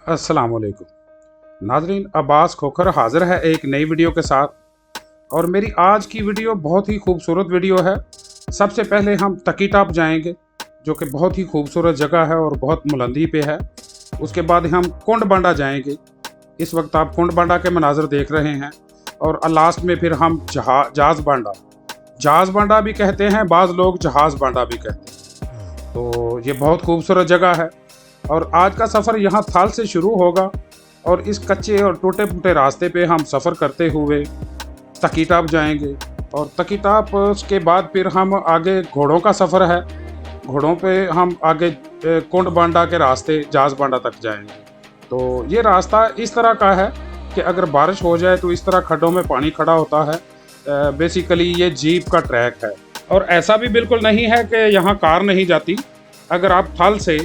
अस्सलामुअलैकुम नाजरीन, अब्बास खोखर हाज़िर है एक नई वीडियो के साथ। और मेरी आज की वीडियो बहुत ही खूबसूरत वीडियो है। सबसे पहले हम तकी टाप जाएंगे, जो कि बहुत ही खूबसूरत जगह है और बहुत बुलंदी पे है। उसके बाद हम कुंड बांडा जाएंगे। इस वक्त आप कुंड बांडा के मनाज़र देख रहे हैं। और लास्ट में फिर हम जहाज़ बांडा भी कहते हैं, बाज़ लोग जहाज़ बांडा भी कहते हैं। तो ये बहुत खूबसूरत जगह है। और आज का सफ़र यहाँ थाल से शुरू होगा और इस कच्चे और टूटे फूटे रास्ते पे हम सफ़र करते हुए तकी टाप जाएंगे। और तकी टाप के बाद फिर हम आगे घोड़ों का सफ़र है। घोड़ों पे हम आगे कुंड बांडा के रास्ते जहाज़ बांडा तक जाएंगे। तो ये रास्ता इस तरह का है कि अगर बारिश हो जाए तो इस तरह खड्डों में पानी खड़ा होता है। बेसिकली ये जीप का ट्रैक है। और ऐसा भी बिल्कुल नहीं है कि यहाँ कार नहीं जाती। अगर आप थल से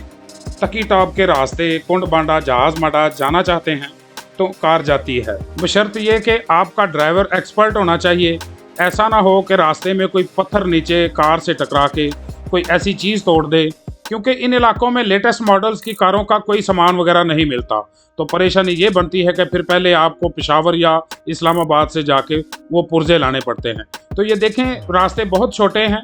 तकी टाप के रास्ते कुंड बांडा जहाज़ बांडा जाना चाहते हैं तो कार जाती है, बशर्ते ये कि आपका ड्राइवर एक्सपर्ट होना चाहिए। ऐसा ना हो कि रास्ते में कोई पत्थर नीचे कार से टकरा के कोई ऐसी चीज़ तोड़ दे, क्योंकि इन इलाकों में लेटेस्ट मॉडल्स की कारों का कोई सामान वगैरह नहीं मिलता। तो परेशानी ये बनती है कि फिर पहले आपको पेशावर या इस्लामाबाद से जाके वो पुर्जे लाने पड़ते हैं। तो ये देखें, रास्ते बहुत छोटे हैं।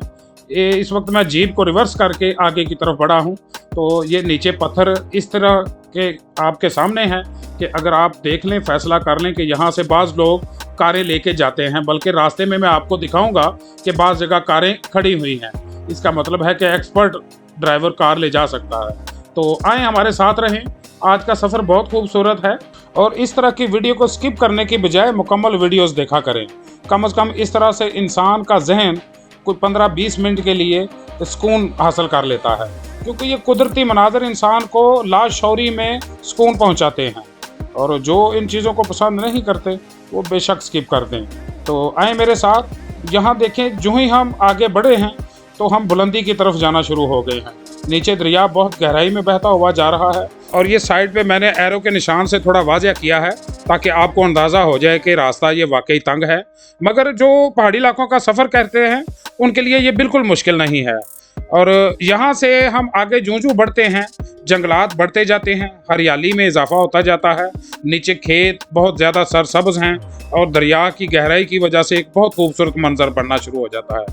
इस वक्त मैं जीप को रिवर्स करके आगे की तरफ बढ़ा हूँ। तो ये नीचे पत्थर इस तरह के आपके सामने हैं कि अगर आप देख लें, फैसला कर लें कि यहाँ से बाज़ लोग कारें लेके जाते हैं, बल्कि रास्ते में मैं आपको दिखाऊंगा कि बाज़ जगह कारें खड़ी हुई हैं। इसका मतलब है कि एक्सपर्ट ड्राइवर कार ले जा सकता है। तो आए हमारे साथ रहें। आज का सफ़र बहुत खूबसूरत है और इस तरह की वीडियो को स्किप करने की बजाय मुकम्मल वीडियोस देखा करें। कम से कम इस तरह से इंसान का जहन कोई 15-20 मिनट के लिए सुकून हासिल कर लेता है, क्योंकि ये कुदरती मनाज़र इंसान को लाशौरी में सुकून पहुंचाते हैं। और जो इन चीज़ों को पसंद नहीं करते वो बेशक स्किप कर दें। तो आए मेरे साथ। यहाँ देखें, जो ही हम आगे बढ़े हैं तो हम बुलंदी की तरफ जाना शुरू हो गए हैं। नीचे दरिया बहुत गहराई में बहता हुआ जा रहा है और ये साइड पे मैंने एरो के निशान से थोड़ा वाज़ह किया है ताकि आपको अंदाज़ा हो जाए कि रास्ता ये वाकई तंग है। मगर जो पहाड़ी इलाकों का सफ़र करते हैं उनके लिए ये बिल्कुल मुश्किल नहीं है। और यहाँ से हम आगे जूं बढ़ते हैं, जंगलात बढ़ते जाते हैं, हरियाली में इजाफा होता जाता है। नीचे खेत बहुत ज़्यादा सरसब्ज हैं और दरिया की गहराई की वजह से एक बहुत खूबसूरत मंजर बनना शुरू हो जाता है।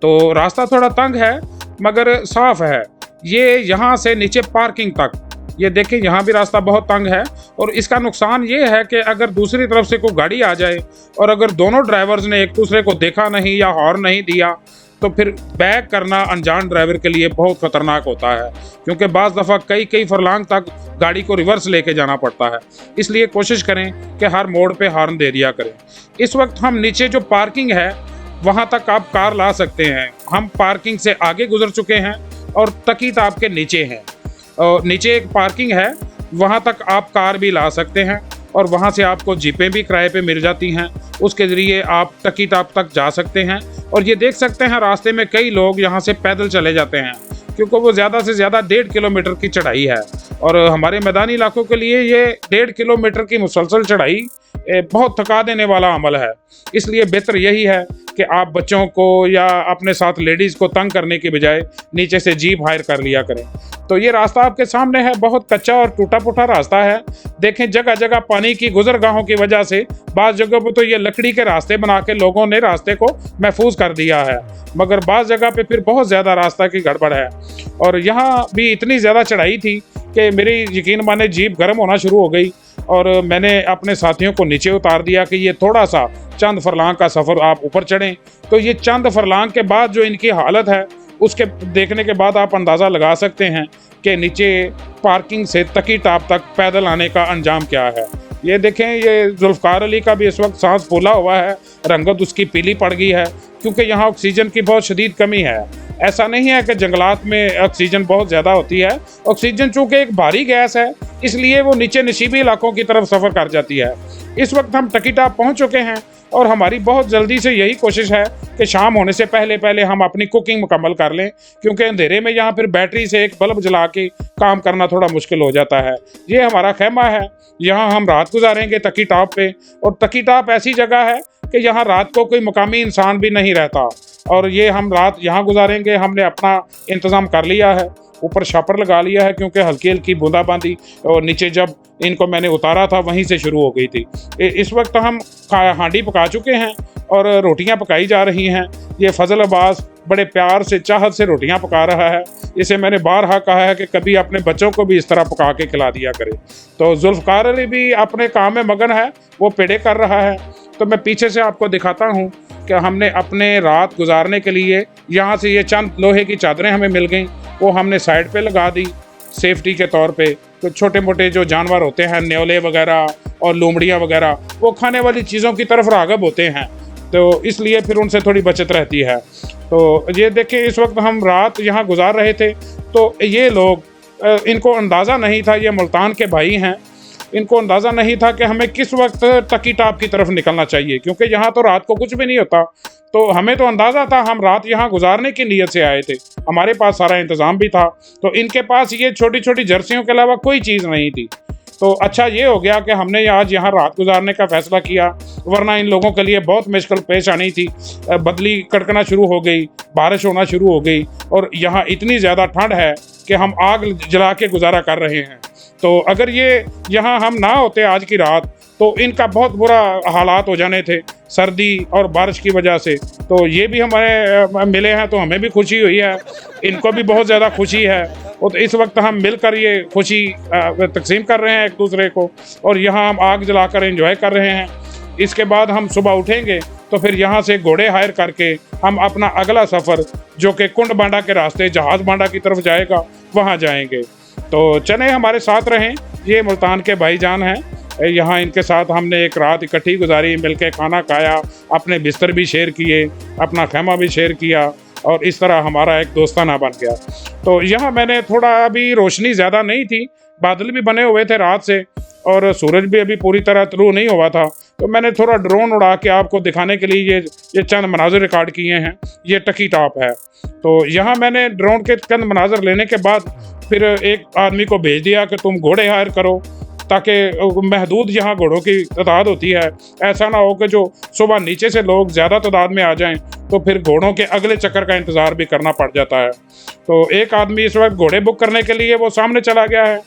तो रास्ता थोड़ा तंग है मगर साफ़ है। ये यहाँ से नीचे पार्किंग तक, ये देखें, यहाँ भी रास्ता बहुत तंग है। और इसका नुकसान ये है कि अगर दूसरी तरफ से कोई गाड़ी आ जाए और अगर दोनों ड्राइवर्स ने एक दूसरे को देखा नहीं या हॉर्न नहीं दिया तो फिर बैक करना अनजान ड्राइवर के लिए बहुत ख़तरनाक होता है, क्योंकि बाज़ दफ़ा कई फरलांग तक गाड़ी को रिवर्स लेके जाना पड़ता है। इसलिए कोशिश करें कि हर मोड़ पे हॉर्न दे दिया करें। इस वक्त हम नीचे जो पार्किंग है वहाँ तक आप कार ला सकते हैं। हम पार्किंग से आगे गुजर चुके हैं और तकी टाप के नीचे हैं। और नीचे एक पार्किंग है, वहाँ तक आप कार भी ला सकते हैं और वहाँ से आपको जीपें भी किराए पे मिल जाती हैं। उसके ज़रिए आप तकी टाप तक जा सकते हैं। और ये देख सकते हैं रास्ते में कई लोग यहाँ से पैदल चले जाते हैं, क्योंकि वो ज़्यादा से ज़्यादा 1.5 किलोमीटर की चढ़ाई है। और हमारे मैदानी इलाकों के लिए ये 1.5 किलोमीटर की मुसलसल चढ़ाई बहुत थका देने वाला अमल है। इसलिए बेहतर यही है कि आप बच्चों को या अपने साथ लेडीज़ को तंग करने के बजाय नीचे से जीप हायर कर लिया करें। तो ये रास्ता आपके सामने है, बहुत कच्चा और टूटा फूटा रास्ता है। देखें, जगह जगह पानी की गुजरगाहों की वजह से बाज़ जगहों पर तो ये लकड़ी के रास्ते बना के लोगों ने रास्ते को महफूज कर दिया है, मगर बाज़ जगह पे फिर बहुत ज़्यादा रास्ता की गड़बड़ है। और यहाँ भी इतनी ज़्यादा चढ़ाई थी कि मेरी यकीन माने जीप गर्म होना शुरू हो गई और मैंने अपने साथियों को नीचे उतार दिया कि ये थोड़ा सा चंद फरलांग का सफ़र आप ऊपर चढ़ें। तो ये चंद फरलांग के बाद जो इनकी हालत है उसके देखने के बाद आप अंदाज़ा लगा सकते हैं कि नीचे पार्किंग से तकी टाप तक पैदल आने का अंजाम क्या है। ये देखें, ये जुल्फ़कार अली का भी इस वक्त सांस फूला हुआ है, रंगत उसकी पीली पड़ गई है, क्योंकि यहाँ ऑक्सीजन की बहुत शदीद कमी है। ऐसा नहीं है कि जंगलात में ऑक्सीजन बहुत ज़्यादा होती है। ऑक्सीजन चूँकि एक भारी गैस है, इसलिए वो नीचे नशीबी इलाकों की तरफ सफ़र कर जाती है। इस वक्त हम तकी टाप पहुँच चुके हैं और हमारी बहुत जल्दी से यही कोशिश है कि शाम होने से पहले हम अपनी कुकिंग मुकम्मल कर लें, क्योंकि अंधेरे में यहाँ फिर बैटरी से एक बल्ब जला के काम करना थोड़ा मुश्किल हो जाता है। ये हमारा खैमा है, यहाँ हम रात गुजारेंगे तकी टाप पे। और तकी टाप ऐसी जगह है कि यहाँ रात को कोई मुकामी इंसान भी नहीं रहता और ये हम रात यहाँ गुजारेंगे। हमने अपना इंतज़ाम कर लिया है। ऊपर छापर लगा लिया है क्योंकि हल्की हल्की बूंदाबांदी और नीचे जब इनको मैंने उतारा था वहीं से शुरू हो गई थी। इस वक्त हम हांडी पका चुके हैं और रोटियां पकाई जा रही हैं। ये फजल अब्बास बड़े प्यार से चाहत से रोटियां पका रहा है। इसे मैंने बारहा कहा है कि कभी अपने बच्चों को भी इस तरह पका के खिला दिया करे। तो जुल्फ़कार अली भी अपने काम में मगन है, वो पेड़े कर रहा है। तो मैं पीछे से आपको दिखाता हूँ कि हमने अपने रात गुजारने के लिए यहाँ से ये चंद लोहे की चादरें हमें मिल गई, वो हमने साइड पे लगा दी सेफ्टी के तौर पे। तो छोटे मोटे जो जानवर होते हैं, न्योले वगैरह और लोमड़ियाँ वगैरह, वो खाने वाली चीज़ों की तरफ राग़िब होते हैं, तो इसलिए फिर उनसे थोड़ी बचत रहती है। तो ये देखें, इस वक्त हम रात यहाँ गुजार रहे थे तो ये लोग, इनको अंदाज़ा नहीं था, ये मुल्तान के भाई हैं, इनको अंदाज़ा नहीं था कि हमें किस वक्त तकी टाप की तरफ निकलना चाहिए, क्योंकि यहाँ तो रात को कुछ भी नहीं होता। तो हमें तो अंदाज़ा था, हम रात यहाँ गुजारने की नीयत से आए थे, हमारे पास सारा इंतज़ाम भी था। तो इनके पास ये छोटी छोटी जर्सियों के अलावा कोई चीज़ नहीं थी। तो अच्छा ये हो गया कि हमने आज यहाँ रात गुजारने का फ़ैसला किया, वरना इन लोगों के लिए बहुत मुश्किल पेश आनी थी। बदली कड़कना शुरू हो गई, बारिश होना शुरू हो गई और यहाँ इतनी ज़्यादा ठंड है कि हम आग जला के गुजारा कर रहे हैं। तो अगर ये यहाँ हम ना होते आज की रात तो इनका बहुत बुरा हालात हो जाने थे सर्दी और बारिश की वजह से। तो ये भी हमारे मिले हैं तो हमें भी खुशी हुई है, इनको भी बहुत ज़्यादा खुशी है। और तो इस वक्त हम मिलकर ये खुशी तकसीम कर रहे हैं एक दूसरे को, और यहाँ हम आग जलाकर एंजॉय कर रहे हैं। इसके बाद हम सुबह उठेंगे तो फिर यहाँ से घोड़े हायर करके हम अपना अगला सफ़र, जो कि कुंड बांडा के रास्ते जहाज़ बांडा की तरफ जाएगा, वहाँ जाएंगे। तो चलें, हमारे साथ रहें। ये मुल्तान के भाईजान हैं, यहाँ इनके साथ हमने एक रात इकट्ठी गुजारी, मिलके खाना खाया, अपने बिस्तर भी शेयर किए, अपना खैमा भी शेयर किया, और इस तरह हमारा एक दोस्ताना बन गया। तो यहाँ मैंने थोड़ा, अभी रोशनी ज़्यादा नहीं थी, बादल भी बने हुए थे रात से और सूरज भी अभी पूरी तरह तुलू नहीं हुआ था, तो मैंने थोड़ा ड्रोन उड़ा के आपको दिखाने के लिए ये चंद मनाज़र रिकॉर्ड किए हैं। ये टकी टॉप है। तो यहाँ मैंने ड्रोन के चंद मनाज़र लेने के बाद फिर एक आदमी को भेज दिया कि तुम घोड़े हायर करो, ताकि महदूद यहाँ घोड़ों की तादाद होती है, ऐसा ना हो कि जो सुबह नीचे से लोग ज़्यादा तादाद में आ जाएं तो फिर घोड़ों के अगले चक्कर का इंतज़ार भी करना पड़ जाता है। तो एक आदमी इस वक्त घोड़े बुक करने के लिए वो सामने चला गया है।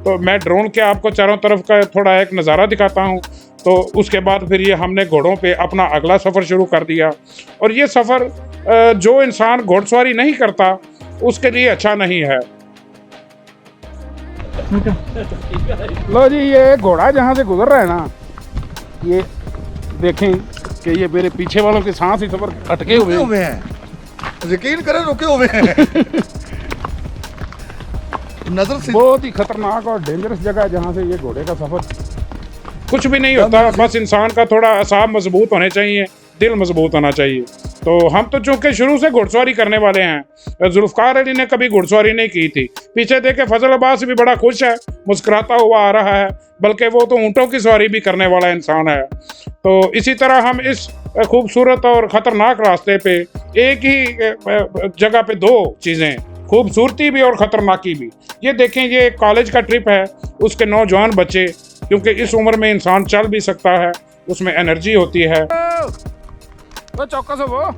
तो मैं ड्रोन के आपको चारों तरफ का थोड़ा एक नज़ारा दिखाता हूँ। तो उसके बाद फिर ये हमने घोड़ों पे अपना अगला सफ़र शुरू कर दिया। और ये सफ़र जो इंसान घोड़सवारी नहीं करता उसके लिए अच्छा नहीं है। लो जी, ये घोड़ा जहाँ से गुजर रहा है ना, ये देखें कि ये मेरे पीछे वालों के सांस इस पर अटके हुए हैं। यकीन करें, रुके हुए हैं। नजर से बहुत ही खतरनाक और डेंजरस जगह है जहाँ से ये घोड़े का सफर। कुछ भी नहीं होता, बस इंसान का थोड़ा असाब मजबूत होने चाहिए, दिल मजबूत होना चाहिए। तो हम तो चूंकि शुरू से घुड़सवारी करने वाले हैं, जुल्फ़कार अली ने कभी घुड़सवारी नहीं की थी। पीछे देखे फजल अब्बास भी बड़ा खुश है, मुस्कुराता हुआ आ रहा है, बल्कि वो तो ऊँटों की सवारी भी करने वाला इंसान है। तो इसी तरह हम इस खूबसूरत और ख़तरनाक रास्ते पे एक ही जगह पे दो चीज़ें, खूबसूरती भी और ख़तरनाकी भी। ये देखें, ये एक कॉलेज का ट्रिप है, उसके नौजवान बच्चे, क्योंकि इस उम्र में इंसान चल भी सकता है, उसमें एनर्जी होती है। वो चौकस हो, वो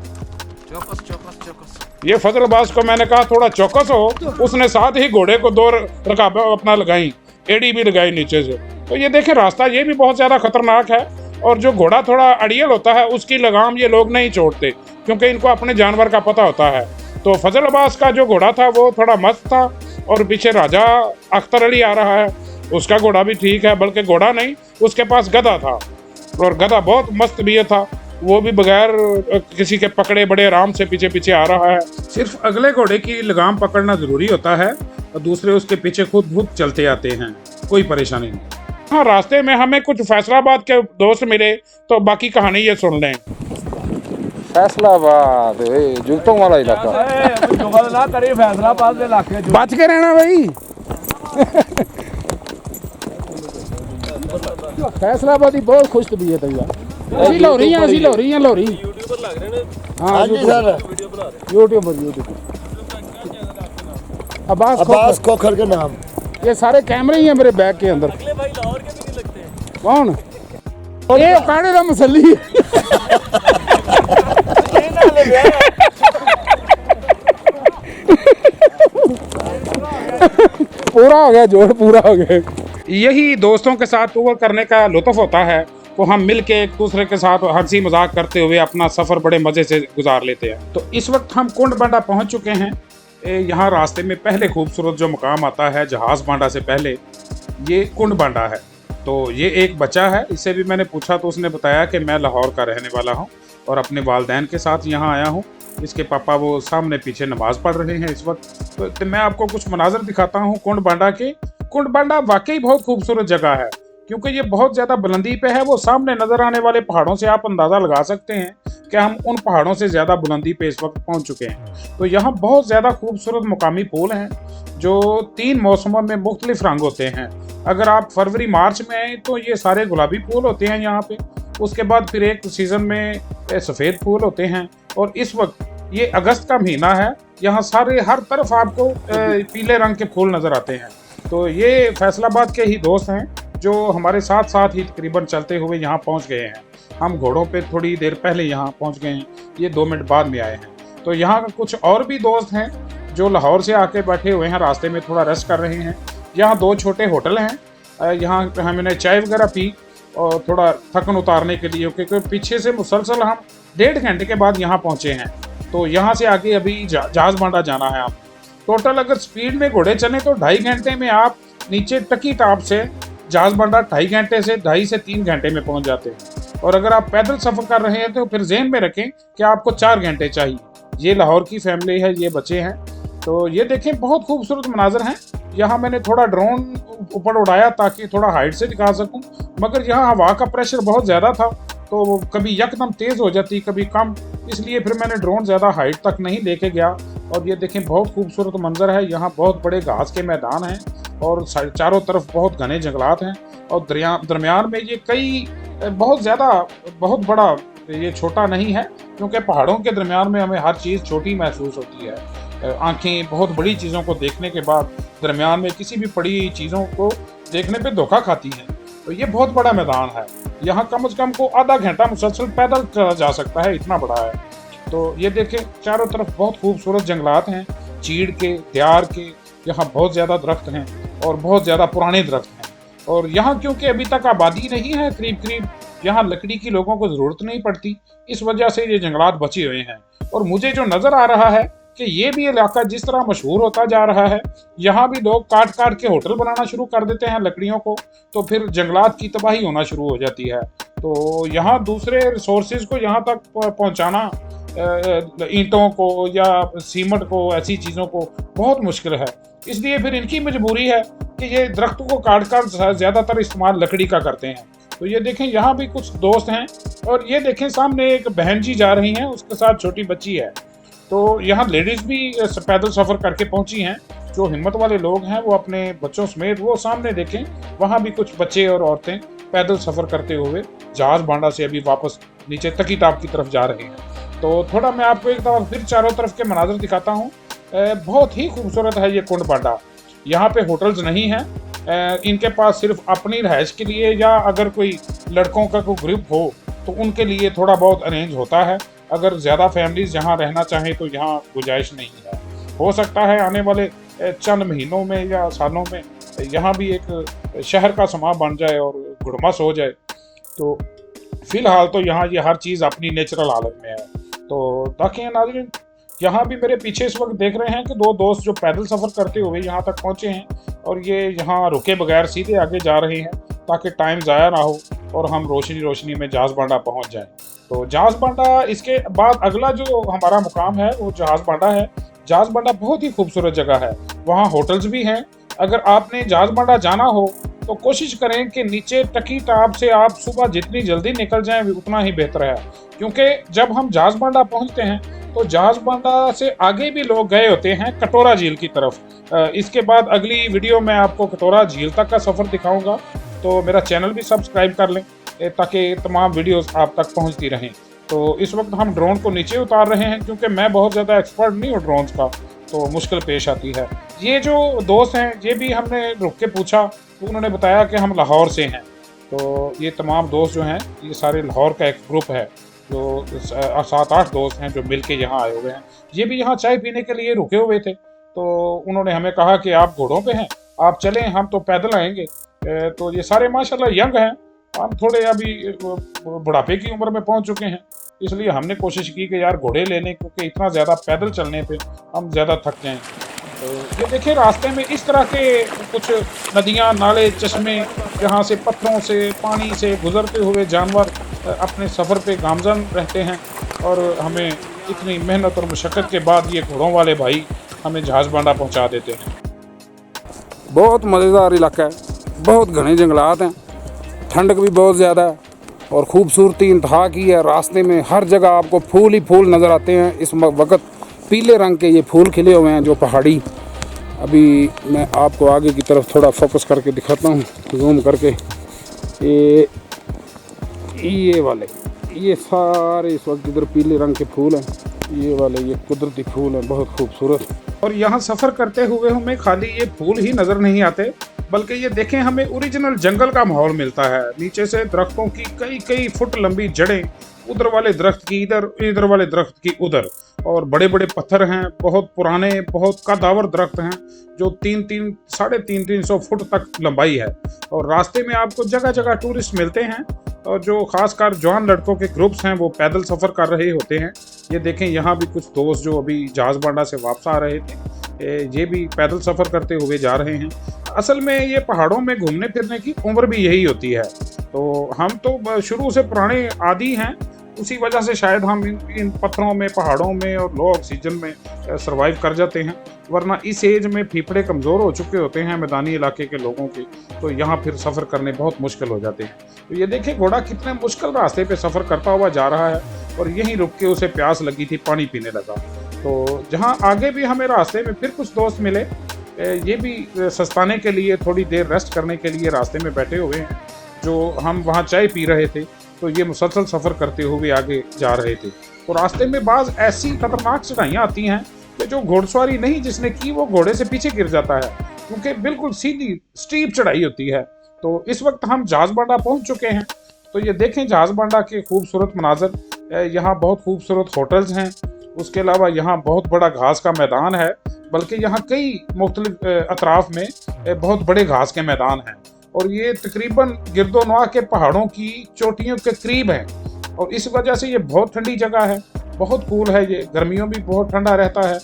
चौकस। ये फजल अब्बास को मैंने कहा थोड़ा चौकस हो, उसने साथ ही घोड़े को दो रकाबें अपना लगाई, एड़ी भी लगाई नीचे से। तो ये देखें, रास्ता ये भी बहुत ज़्यादा ख़तरनाक है, और जो घोड़ा थोड़ा अड़ियल होता है उसकी लगाम ये लोग नहीं छोड़ते, क्योंकि इनको अपने जानवर का पता होता है। तो फजल अब्बास का जो घोड़ा था वो थोड़ा मस्त था, और पीछे राजा अख्तर अली आ रहा है, उसका घोड़ा भी ठीक है, बल्कि घोड़ा नहीं, उसके पास गधा था, और गधा बहुत मस्त भी था, वो भी बगैर किसी के पकड़े बड़े आराम से पीछे पीछे आ रहा है। सिर्फ अगले घोड़े की लगाम पकड़ना ज़रूरी होता है, और दूसरे उसके पीछे खुद चलते आते हैं, कोई परेशानी नहीं। हाँ, रास्ते में हमें कुछ फैसलाबाद के दोस्त मिले, तो बाकी कहानी ये सुन लें। फैसलाबाद जुगतों वाला इलाका, ना करिए, फैसलाबाद इलाके बच के रहना भाई। फैसलाबादी बहुत खुश तबीयत है यार। ਅਸੀਂ ਲਾਹੌਰੀ ਹਾਂ, ਅਸੀਂ ਲਾਹੌਰੀ ਹਾਂ, ਲਾਹੌਰੀ यूट्यूबर लग रहे हैं। हाँ जी सर, वीडियो बना रहे हैं। यूट्यूबर अब्बास खोखर के नाम। ये सारे कैमरे ही हैं मेरे बैग के अंदर। अगले भाई लाहौर के भी नहीं लगते। कौन? ये काड़े का मसली पूरा हो गया, जोड़ पूरा हो गया। यही दोस्तों के साथ टूर करने का लुत्फ होता है, तो हम मिल के एक दूसरे के साथ हंसी मजाक करते हुए अपना सफ़र बड़े मज़े से गुजार लेते हैं। तो इस वक्त हम कुंड बांडा पहुंच चुके हैं। यहाँ रास्ते में पहले खूबसूरत जो मुकाम आता है जहाज़ बांडा से पहले, ये कुंड बांडा है। तो ये एक बच्चा है, इससे भी मैंने पूछा तो उसने बताया कि मैं लाहौर का रहने वाला हूँ और अपने वालदैन के साथ यहाँ आया हूँ। इसके पापा वो सामने पीछे नमाज़ पढ़ रहे हैं इस वक्त। तो मैं आपको कुछ मनाजर दिखाता हूँ कुंड बांडा के। कुंड बांडा वाकई बहुत खूबसूरत जगह है, क्योंकि ये बहुत ज़्यादा बुलंदी पे है। वो सामने नज़र आने वाले पहाड़ों से आप अंदाज़ा लगा सकते हैं कि हम उन पहाड़ों से ज़्यादा बुलंदी पे इस वक्त पहुंच चुके हैं। तो यहाँ बहुत ज़्यादा खूबसूरत मुकामी फूल हैं जो 3 मौसमों में मुख्तलिफ रंग होते हैं। अगर आप फरवरी मार्च में आए तो ये सारे गुलाबी फूल होते हैं यहाँ पे। उसके बाद फिर एक सीज़न में सफ़ेद फूल होते हैं, और इस वक्त ये अगस्त का महीना है। यहाँ सारे हर तरफ आपको पीले रंग के फूल नज़र आते हैं। तो ये फैसलाबाद के ही दोस्त हैं जो हमारे साथ साथ ही तकरीबन चलते हुए यहाँ पहुँच गए हैं। हम घोड़ों पे थोड़ी देर पहले यहाँ पहुँच गए हैं, ये 2 मिनट बाद में आए हैं। तो यहाँ कुछ और भी दोस्त हैं जो लाहौर से आके बैठे हुए हैं, रास्ते में थोड़ा रेस्ट कर रहे हैं। यहाँ 2 छोटे होटल हैं, यहाँ हमने चाय वगैरह पी और थोड़ा थकन उतारने के लिए, क्योंकि पीछे से मुसलसल हम 1.5 घंटे के बाद यहाँ पहुँचे हैं। तो यहाँ से आगे अभी जहाज़ बांडा जाना है। आप टोटल अगर स्पीड में घोड़े चलें तो 2.5 घंटे में आप नीचे टकी टाप से जहाज़ बांडा 2.5 घंटे से 2.5 से 3 घंटे में पहुँच जाते हैं। और अगर आप पैदल सफ़र कर रहे हैं तो फिर ज़हन में रखें कि आपको 4 घंटे चाहिए। ये लाहौर की फैमिली है, ये बच्चे हैं। तो ये देखें बहुत खूबसूरत मनाजर हैं। यहाँ मैंने थोड़ा ड्रोन ऊपर उड़ाया ताकि थोड़ा हाइट से दिखा सकूं, मगर यहाँ हवा का प्रेशर बहुत ज़्यादा था, तो वो कभी यकदम तेज़ हो जाती कभी कम, इसलिए फिर मैंने ड्रोन ज़्यादा हाइट तक नहीं लेके गया। और ये देखें बहुत खूबसूरत मंजर है। यहाँ बहुत बड़े घास के मैदान हैं और चारों तरफ बहुत घने जंगलात हैं, और दरमियान में ये कई बहुत बड़ा, ये छोटा नहीं है, क्योंकि पहाड़ों के दरमियान में हमें हर चीज़ छोटी महसूस होती है। आंखें बहुत बड़ी चीज़ों को देखने के बाद दरमियान में किसी भी बड़ी चीज़ों को देखने पे धोखा खाती हैं। तो ये बहुत बड़ा मैदान है। यहाँ कम से कम को आधा घंटा मुसलसल पैदल चला जा सकता है, इतना बड़ा है। तो ये देखें चारों तरफ बहुत खूबसूरत जंगलात हैं, चीड़ के, देयार के। यहाँ बहुत ज़्यादा दरख्त हैं और बहुत ज़्यादा पुराने दरख्त हैं। और यहाँ क्योंकि अभी तक आबादी नहीं है, करीब यहाँ लकड़ी की लोगों को ज़रूरत नहीं पड़ती, इस वजह से ये जंगलात बचे हुए हैं। और मुझे जो नज़र आ रहा है कि ये भी इलाका जिस तरह मशहूर होता जा रहा है, यहाँ भी लोग काट के होटल बनाना शुरू कर देते हैं लकड़ियों को, तो फिर जंगलात की तबाही होना शुरू हो जाती है। तो यहाँ दूसरे रिसोर्सेज को यहाँ तक पहुँचाना, ईंटों को या सीमेंट को, ऐसी चीज़ों को बहुत मुश्किल है। इसलिए फिर इनकी मजबूरी है कि ये दरख्त को काट कर ज़्यादातर इस्तेमाल लकड़ी का करते हैं। तो ये देखें यहाँ भी कुछ दोस्त हैं, और ये देखें सामने एक बहन जी जा रही हैं, उसके साथ छोटी बच्ची है। तो यहाँ लेडीज़ भी पैदल सफ़र करके पहुँची हैं। जो हिम्मत वाले लोग हैं वो अपने बच्चों समेत, वो सामने देखें वहाँ भी कुछ बच्चे और औरतें पैदल सफ़र करते हुए जहाज़ बांडा से अभी वापस नीचे तकी टाप की तरफ जा रहे हैं। तो थोड़ा मैं आपको एक दफ़ा फिर चारों तरफ के मनाजर दिखाता हूँ। बहुत ही खूबसूरत है ये कुंड बांडा। यहाँ पे होटल्स नहीं हैं, इनके पास सिर्फ अपनी रहायश के लिए, या अगर कोई लड़कों का कोई ग्रुप हो तो उनके लिए थोड़ा बहुत अरेंज होता है। अगर ज़्यादा फैमिलीज यहाँ रहना चाहें तो यहाँ गुंजाइश नहीं है। हो सकता है आने वाले चंद महीनों में या सालों में यहाँ भी एक शहर का समा बन जाए और गुड़मस हो जाए। तो फ़िलहाल तो यहाँ ये हर चीज़ अपनी नेचुरल हालत में है। तो ताकि नाज़रीन, यहाँ भी मेरे पीछे इस वक्त देख रहे हैं कि 2 दोस्त जो पैदल सफ़र करते हुए यहाँ तक पहुँचे हैं, और ये यहाँ रुके बगैर सीधे आगे जा रहे हैं ताकि टाइम ज़ाया ना हो और हम रोशनी में जहाज़ बांडा पहुँच जाएं। तो जहाज़ बांडा, इसके बाद अगला जो हमारा मुकाम है वो जहाज़ बांडा है। जहाज़ बांडा बहुत ही खूबसूरत जगह है, वहाँ होटल्स भी हैं। अगर आपने जहाज़ बांडा जाना हो तो कोशिश करें कि नीचे टकी टाप से आप सुबह जितनी जल्दी निकल जाएं उतना ही बेहतर है, क्योंकि जब हम जहाज़ बांडा पहुँचते हैं तो जहाज़ बांडा से आगे भी लोग गए होते हैं कटोरा झील की तरफ। इसके बाद अगली वीडियो में आपको कटोरा झील तक का सफ़र दिखाऊंगा। तो मेरा चैनल भी सब्सक्राइब कर लें ताकि तमाम वीडियोस आप तक पहुंचती रहें। तो इस वक्त हम ड्रोन को नीचे उतार रहे हैं, क्योंकि मैं बहुत ज़्यादा एक्सपर्ट नहीं हूँ ड्रोन्स का, तो मुश्किल पेश आती है। ये जो दोस्त हैं, ये भी हमने रुक के पूछा तो उन्होंने बताया कि हम लाहौर से हैं। तो ये तमाम दोस्त जो हैं, ये सारे लाहौर का एक ग्रुप है, जो 7-8 दोस्त हैं जो मिल के यहाँ आए हुए हैं। ये भी यहाँ चाय पीने के लिए रुके हुए थे। तो उन्होंने हमें कहा कि आप घोड़ों पे हैं, आप चलें, हम तो पैदल आएंगे। तो ये सारे माशाल्लाह यंग हैं, हम थोड़े अभी बुढ़ापे की उम्र में पहुंच चुके हैं, इसलिए हमने कोशिश की कि यार घोड़े ले लें, क्योंकि इतना ज़्यादा पैदल चलने पे हम ज़्यादा थक जाएं। तो ये देखिए रास्ते में इस तरह के कुछ नदियां, नाले, चश्मे, जहाँ से पत्थरों से, पानी से गुजरते हुए जानवर अपने सफ़र पे गामज़न रहते हैं, और हमें इतनी मेहनत और मशक्क़त के बाद ये घोड़ों वाले भाई हमें जहाज़ बांडा पहुँचा देते हैं। बहुत मज़ेदार इलाका है, बहुत घने जंगलात हैं, ठंडक भी बहुत ज़्यादा है और खूबसूरती इंतहा की है। रास्ते में हर जगह आपको फूल ही फूल नज़र आते हैं। इस वक्त पीले रंग के ये फूल खिले हुए हैं जो पहाड़ी। अभी मैं आपको आगे की तरफ थोड़ा फोकस करके दिखाता हूँ, जूम करके। ये वाले, ये सारे इस वक्त इधर पीले रंग के फूल हैं, ये वाले ये कुदरती फूल हैं, बहुत खूबसूरत। और यहाँ सफ़र करते हुए हमें खाली ये फूल ही नज़र नहीं आते, बल्कि ये देखें हमें ओरिजिनल जंगल का माहौल मिलता है। नीचे से दरख्तों की कई कई फुट लंबी जड़ें, उधर वाले दरख्त की इधर, इधर वाले दरख्त की उधर, और बड़े बड़े पत्थर हैं, बहुत पुराने, बहुत कदावर दरख्त हैं जो 300-350 फुट तक लंबाई है। और रास्ते में आपको जगह जगह टूरिस्ट मिलते हैं, और जो खासकर जवान लड़कों के ग्रुप्स हैं वो पैदल सफ़र कर रहे होते हैं। ये देखें यहाँ भी कुछ दोस्त जो अभी जहाज़ बांडा से वापस आ रहे थे, ये भी पैदल सफ़र करते हुए जा रहे हैं। असल में ये पहाड़ों में घूमने फिरने की उम्र भी यही होती है। तो हम तो शुरू से पुराने आदी हैं, उसी वजह से शायद हम इन पत्थरों में, पहाड़ों में और लो ऑक्सीजन में सरवाइव कर जाते हैं, वरना इस एज में फेफड़े कमज़ोर हो चुके होते हैं मैदानी इलाके के लोगों के, तो यहाँ फिर सफ़र करने बहुत मुश्किल हो जाते हैं। तो ये देखिए घोड़ा कितने मुश्किल रास्ते पे सफ़र करता हुआ जा रहा है, और यहीं रुक के उसे प्यास लगी थी, पानी पीने लगा। तो जहाँ आगे भी हमें रास्ते में फिर कुछ दोस्त मिले, ये भी सस्ताने के लिए, थोड़ी देर रेस्ट करने के लिए रास्ते में बैठे हुए हैं। जो हम वहाँ चाय पी रहे थे, तो ये मुसलसल सफ़र करते हुए आगे जा रहे थे। तो रास्ते में बाज़ ऐसी खतरनाक चढ़ाइयाँ आती हैं कि जो घोड़सवारी नहीं जिसने की वो घोड़े से पीछे गिर जाता है, क्योंकि बिल्कुल सीधी स्टीप चढ़ाई होती है। तो इस वक्त हम जहाज़ बांडा पहुँच चुके हैं। तो ये देखें जहाज़ बांडा के खूबसूरत मनाज़र, यहाँ बहुत खूबसूरत होटल्स हैं, उसके अलावा यहाँ बहुत बड़ा घास का मैदान है, बल्कि यहाँ कई मुख्तलिफ अतराफ़ में बहुत बड़े घास के मैदान हैं, और ये तकरीबन गिरदोनवा के पहाड़ों की चोटियों के करीब है, और इस वजह से ये बहुत ठंडी जगह है, बहुत कूल है। ये गर्मियों भी बहुत ठंडा रहता है,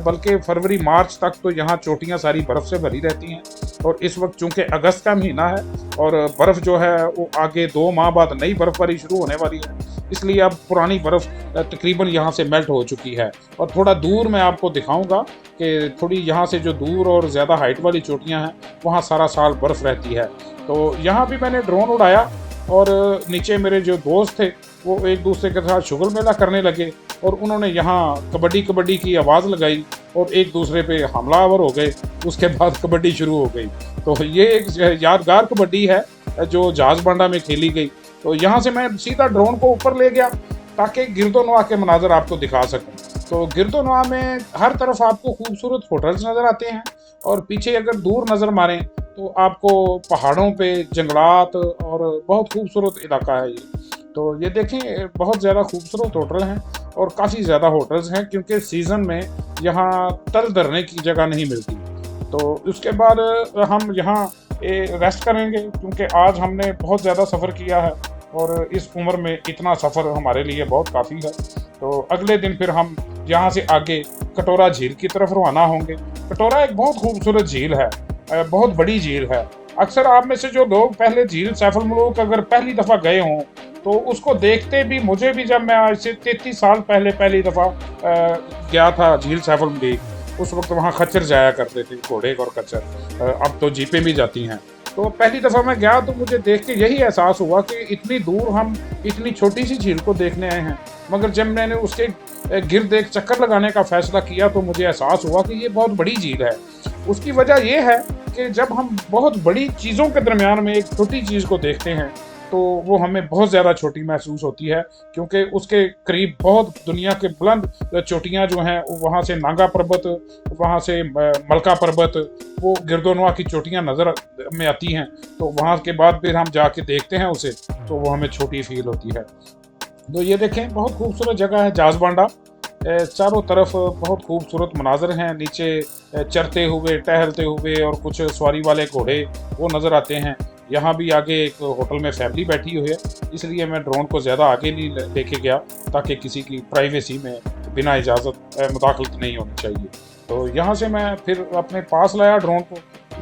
बल्कि फरवरी मार्च तक तो यहाँ चोटियाँ सारी बर्फ़ से भरी रहती हैं। और इस वक्त चूँकि अगस्त का महीना है और बर्फ़ जो है वो आगे 2 माह बाद नई बर्फ़बारी शुरू होने वाली है, इसलिए अब पुरानी बर्फ़ तकरीबन यहाँ से मेल्ट हो चुकी है। और थोड़ा दूर मैं आपको दिखाऊंगा कि थोड़ी यहाँ से जो दूर और ज़्यादा हाइट वाली चोटियाँ हैं वहाँ सारा साल बर्फ़ रहती है। तो यहाँ भी मैंने ड्रोन उड़ाया, और नीचे मेरे जो दोस्त थे वो एक दूसरे के साथ शुगल मेला करने लगे, और उन्होंने यहाँ कबड्डी कबड्डी की आवाज़ लगाई और एक दूसरे पे हमलावर हो गए। उसके बाद कबड्डी शुरू हो गई। तो ये एक यादगार कबड्डी है जो जहाज़ बांडा में खेली गई। तो यहाँ से मैं सीधा ड्रोन को ऊपर ले गया ताकि गिरदोनवा के मनाजर आपको दिखा सकूँ। तो गिरदोनवा में हर तरफ आपको खूबसूरत होटल्स नज़र आते हैं, और पीछे अगर दूर नज़र मारें तो आपको पहाड़ों पे जंगलात और बहुत खूबसूरत इलाका है ये। तो ये देखें बहुत ज़्यादा खूबसूरत होटल हैं, और काफ़ी ज़्यादा होटल्स हैं, क्योंकि सीज़न में यहाँ तल धरने की जगह नहीं मिलती। तो उसके बाद हम यहाँ रेस्ट करेंगे, क्योंकि आज हमने बहुत ज़्यादा सफ़र किया है, और इस उम्र में इतना सफ़र हमारे लिए बहुत काफ़ी है। तो अगले दिन फिर हम यहाँ से आगे कटोरा झील की तरफ रवाना होंगे। कटोरा एक बहुत खूबसूरत झील है, बहुत बड़ी झील है। अक्सर आप में से जो लोग पहले झील सैफुल मुलूक अगर पहली दफ़ा गए हों तो उसको देखते भी, मुझे भी जब मैं आज से 33 साल पहले पहली दफ़ा गया था झील सैफुल मुलूक, उस वक्त वहाँ खच्चर जाया करते थे, घोड़े और खच्चर। अब तो जीपें भी जाती हैं। तो पहली दफ़ा मैं गया तो मुझे देख के यही एहसास हुआ कि इतनी दूर हम इतनी छोटी सी झील को देखने आए हैं। मगर जब मैंने उसके गिर्द एक चक्कर लगाने का फ़ैसला किया तो मुझे एहसास हुआ कि ये बहुत बड़ी झील है। उसकी वजह यह है कि जब हम बहुत बड़ी चीज़ों के दरमियान में एक छोटी चीज़ को देखते हैं तो वो हमें बहुत ज़्यादा छोटी महसूस होती है, क्योंकि उसके करीब बहुत दुनिया के बुलंद चोटियाँ जो हैं, वहाँ से नांगा पर्वत, वहाँ से मलका पर्वत, वो गिरदोनवा की चोटियाँ नज़र में आती हैं। तो वहाँ के बाद फिर हम जाके देखते हैं उसे, तो वो हमें छोटी फील होती है। तो ये देखें बहुत खूबसूरत जगह है जहाज़ बांडा। चारों तरफ बहुत खूबसूरत मनाजर हैं। नीचे चरते हुए, टहलते हुए और कुछ सवारी वाले घोड़े वो नज़र आते हैं। यहाँ भी आगे एक होटल में फैमिली बैठी हुई है, इसलिए मैं ड्रोन को ज़्यादा आगे नहीं लेके गया ताकि किसी की प्राइवेसी में बिना इजाज़त मुदाखलत नहीं होनी चाहिए। तो यहाँ से मैं फिर अपने पास लाया ड्रोन को।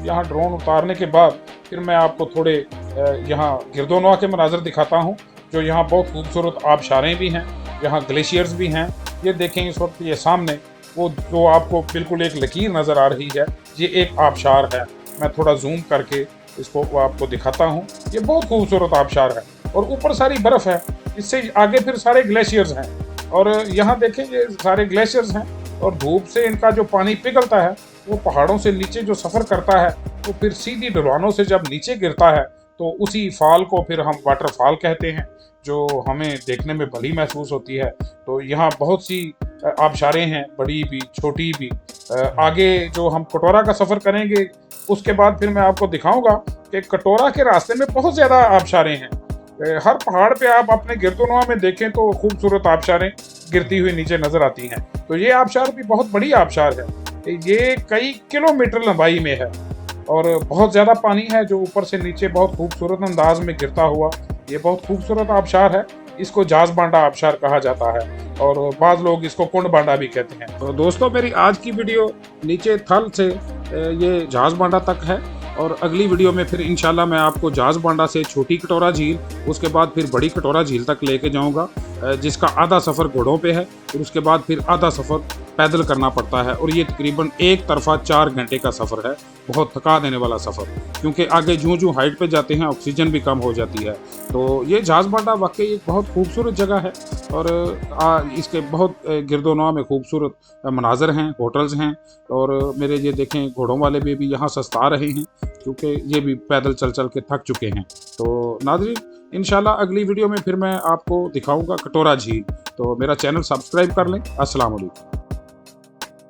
यहाँ ड्रोन उतारने के बाद फिर मैं आपको थोड़े यहाँ गिरदोनवा के मनाजर दिखाता हूँ, जो यहाँ बहुत खूबसूरत आबशारें भी हैं, यहाँ ग्लेशियर्स भी हैं। ये देखें इस वक्त ये सामने वो जो आपको बिल्कुल एक लकीर नज़र आ रही है, ये एक आबशार है। मैं थोड़ा जूम करके इसको आपको दिखाता हूँ। ये बहुत खूबसूरत आबशार है और ऊपर सारी बर्फ़ है, इससे आगे फिर सारे ग्लेशियर्स हैं। और यहाँ देखें ये सारे ग्लेशियर्स हैं और धूप से इनका जो पानी पिघलता है वो पहाड़ों से नीचे जो सफ़र करता है तो फिर सीधी ढलानों से जब नीचे गिरता है तो उसी फाल को फिर हम वाटरफॉल कहते हैं, जो हमें देखने में भली महसूस होती है। तो यहाँ बहुत सी आबशारें हैं, बड़ी भी छोटी भी। आगे जो हम कटोरा का सफ़र करेंगे उसके बाद फिर मैं आपको दिखाऊंगा कि कटोरा के रास्ते में बहुत ज़्यादा आबशारें हैं। हर पहाड़ पे आप अपने गिरदोनवा में देखें तो खूबसूरत आबशारें गिरती हुई नीचे नज़र आती हैं। तो ये आबशार भी बहुत बड़ी आबशार है, ये कई किलोमीटर लंबाई में है और बहुत ज़्यादा पानी है जो ऊपर से नीचे बहुत खूबसूरत अंदाज में गिरता हुआ। ये बहुत खूबसूरत आबशार है, इसको जाज बांडा आबशार कहा जाता है और बाज़ लोग इसको कुंड बांडा भी कहते हैं। तो दोस्तों, मेरी आज की वीडियो नीचे थल से ये जाज बांडा तक है और अगली वीडियो में फिर इंशाल्लाह मैं आपको जाज बांडा से छोटी कटोरा झील, उसके बाद फिर बड़ी कटोरा झील तक लेके जाऊंगा, जिसका आधा सफ़र घोड़ों पे है और उसके बाद फिर आधा सफ़र पैदल करना पड़ता है और ये तकरीबन एक तरफा 4 घंटे का सफ़र है। बहुत थका देने वाला सफ़र, क्योंकि आगे जूं हाइट पे जाते हैं ऑक्सीजन भी कम हो जाती है। तो ये जाज बांडा वाकई एक बहुत खूबसूरत जगह है और इसके बहुत गिरदोनवा में खूबसूरत मनाजर हैं, होटल्स हैं और मेरे ये देखें घोड़ों वाले भी यहाँ सस्ता रहे हैं क्योंकि ये भी पैदल चल चल के थक चुके हैं। तो नाज़रीन, इंशाल्लाह अगली वीडियो में फिर मैं आपको दिखाऊंगा कटोरा झील। तो मेरा चैनल सब्सक्राइब कर लें। अस्सलाम वालेकुम।